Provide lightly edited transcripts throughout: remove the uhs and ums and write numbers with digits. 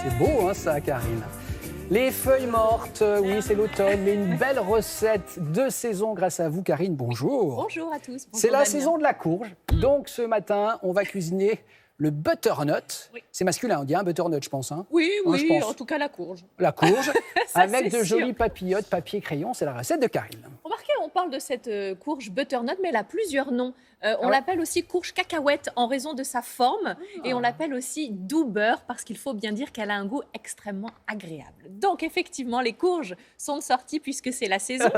C'est beau, hein, ça, Karine. Les feuilles mortes, oui, c'est l'automne, mais une belle recette de saison grâce à vous, Karine. Bonjour. Bonjour à tous. C'est la saison de la courge. Donc, ce matin, on va cuisiner le butternut. Oui. C'est masculin, on dit, hein, butternut, je pense. Hein. Oui, Hein, je pense. en tout cas la courge. La courge, Ça, avec c'est de sûr. jolis papillotes, papier, crayon. C'est la recette de Karine. Remarquez, on parle de cette courge butternut, mais elle a plusieurs noms. On ouais. l'appelle aussi courge cacahuète en raison de sa forme. Et on l'appelle aussi doux beurre parce qu'il faut bien dire qu'elle a un goût extrêmement agréable. Donc effectivement, les courges sont sorties puisque c'est la saison.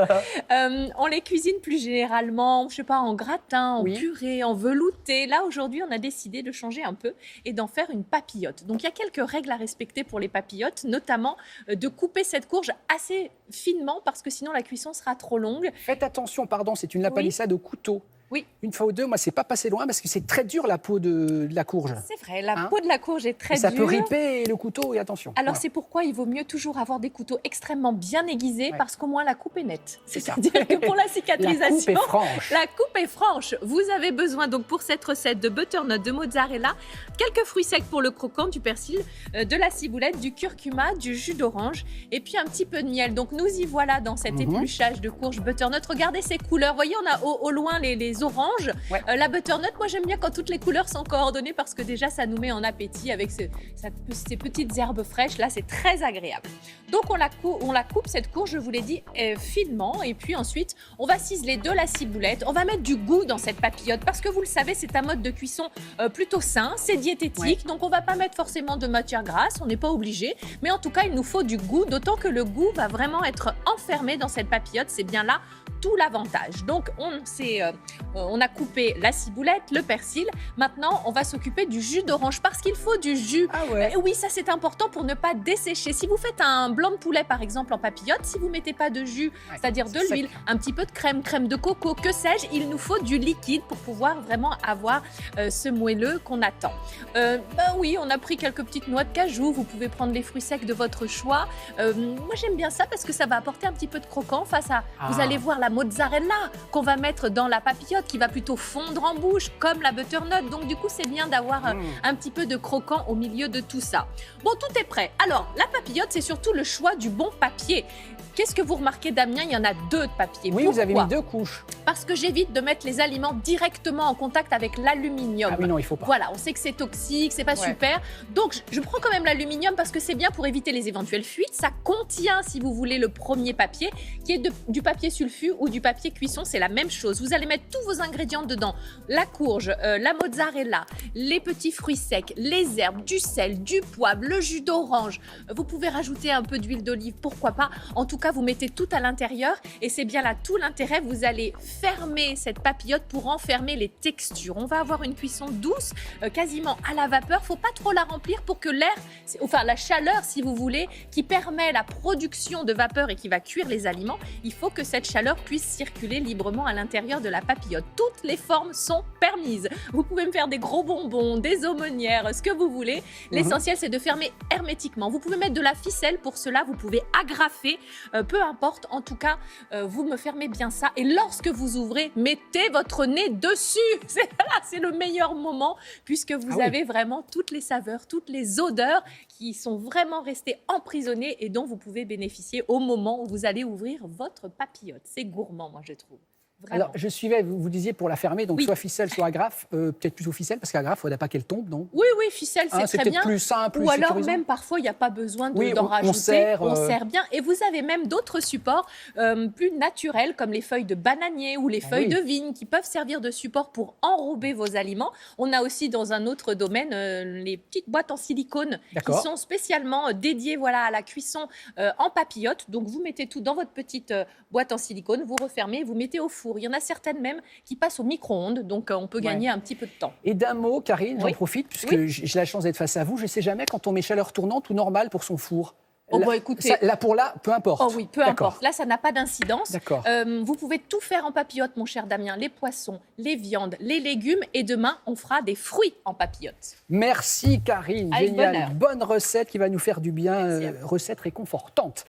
On les cuisine plus généralement, je sais pas, en gratin, en Oui. purée, en velouté. Là, aujourd'hui, on a décidé de changer un peu et d'en faire une papillote. Donc il y a quelques règles à respecter pour les papillotes, notamment de couper cette courge assez finement parce que sinon la cuisson sera trop longue. Faites attention, pardon, c'est une lapalissade au couteau. Oui. Une fois ou deux, moi, c'est pas passé loin parce que c'est très dur la peau de la courge. C'est vrai, la Hein peau de la courge est très Et ça peut dure. riper le couteau, et attention. Alors Voilà. c'est pourquoi il vaut mieux toujours avoir des couteaux extrêmement bien aiguisés Ouais. parce qu'au moins la coupe est nette. C'est ça. C'est-à-dire que pour la La cicatrisation, coupe est franche. la coupe est franche. Vous avez besoin donc pour cette recette de butternut, de mozzarella, quelques fruits secs pour le croquant, du persil, de la ciboulette, du curcuma, du jus d'orange et puis un petit peu de miel. Donc nous y voilà dans cet épluchage de courge butternut. Regardez ces couleurs. Vous voyez, on a au loin les oranges. Ouais. La butternut, moi j'aime bien quand toutes les couleurs sont coordonnées parce que déjà ça nous met en appétit avec ces petites herbes fraîches. Là, c'est très agréable. Donc on la coupe cette courge, je vous l'ai dit, finement. Et puis ensuite, on va ciseler de la ciboulette. On va mettre du goût dans cette papillote parce que vous le savez, c'est un mode de cuisson plutôt sain, c'est diététique. Donc on va pas mettre forcément de matière grasse, on n'est pas obligé. Mais en tout cas, il nous faut du goût, d'autant que le goût va vraiment être enfermé dans cette papillote. C'est bien là tout l'avantage. Donc on a coupé la ciboulette, le persil. Maintenant, on va s'occuper du jus d'orange parce qu'il faut du jus. Ah ouais. Oui, ça c'est important pour ne pas dessécher. Si vous faites un blanc de poulet par exemple en papillote, si vous mettez pas de jus, c'est-à-dire de c'est l'huile, un petit peu de crème de coco, que sais-je, il nous faut du liquide pour pouvoir vraiment avoir ce moelleux qu'on attend. Oui, on a pris quelques petites noix de cajou. Vous pouvez prendre les fruits secs de votre choix. Moi j'aime bien ça parce que ça va apporter un petit peu de croquant face à. Vous allez voir la mozzarella qu'on va mettre dans la papillote qui va plutôt fondre en bouche comme la butternut. Donc du coup, c'est bien d'avoir un petit peu de croquant au milieu de tout ça. Bon, tout est prêt. Alors, la papillote, c'est surtout le choix du bon papier. Qu'est-ce que vous remarquez, Damien? Il y en a deux de papier. Oui, vous avez Pourquoi? mis 2 couches. Parce que j'évite de mettre les aliments directement en contact avec l'aluminium. Ah oui, non, il faut pas. Voilà, on sait que c'est toxique, c'est pas Ouais. super. Donc, je prends quand même l'aluminium parce que c'est bien pour éviter les éventuelles fuites. Ça contient, si vous voulez, le premier papier, qui est du papier sulfu ou du papier cuisson. C'est la même chose. Vous allez mettre tous vos ingrédients dedans. La courge, la mozzarella, les petits fruits secs, les herbes, du sel, du poivre, le jus d'orange. Vous pouvez rajouter un peu d'huile d'olive, pourquoi pas. En tout cas, vous mettez tout à l'intérieur et c'est bien là tout l'intérêt. Vous allez fermer cette papillote pour enfermer les textures. On va avoir une cuisson douce, quasiment à la vapeur. Faut pas trop la remplir pour que la chaleur, si vous voulez, qui permet la production de vapeur et qui va cuire les aliments, il faut que cette chaleur puisse circuler librement à l'intérieur de la papillote. Toutes les formes sont permises. Vous pouvez me faire des gros bonbons, des aumônières, ce que vous voulez. L'essentiel, c'est de fermer hermétiquement. Vous pouvez mettre de la ficelle pour cela. Vous pouvez agrafer, peu importe. En tout cas, vous me fermez bien ça. Et lorsque vous ouvrez, mettez votre nez dessus. C'est le meilleur moment puisque vous avez vraiment toutes les saveurs, toutes les odeurs qui sont vraiment restées emprisonnées et dont vous pouvez bénéficier au moment où vous allez ouvrir votre papillote. C'est gourmand, moi, je trouve. Vraiment. Alors, je suivais, vous disiez pour la fermer, donc Oui. soit ficelle, soit agrafe. Peut-être plutôt ficelle, parce qu'agrafe, il ne faudrait pas qu'elle tombe, non? Oui, ficelle, c'est C'est très peut-être bien. plus simple, plus Ou alors sécurisant. même parfois, il n'y a pas besoin Oui, d'en on rajouter. serre, On serre bien. Et vous avez même d'autres supports plus naturels comme les feuilles de bananier ou les feuilles de vigne qui peuvent servir de support pour enrober vos aliments. On a aussi dans un autre domaine les petites boîtes en silicone qui sont spécialement dédiées à la cuisson en papillote. Donc vous mettez tout dans votre petite boîte en silicone, vous refermez, vous mettez au four. Il y en a certaines même qui passent au micro-ondes, donc on peut gagner un petit peu de temps. Et d'un mot, Karine, j'en profite, puisque j'ai la chance d'être face à vous, je ne sais jamais quand on met chaleur tournante ou normale pour son four. Oh, là, écoutez, là, peu importe. Oh oui, peu importe. Là, ça n'a pas d'incidence. D'accord. Vous pouvez tout faire en papillote, mon cher Damien. Les poissons, les viandes, les légumes. Et demain, on fera des fruits en papillote. Merci, Karine. Avec Génial. bonheur. Bonne recette qui va nous faire du bien. Merci à vous. Recette réconfortante.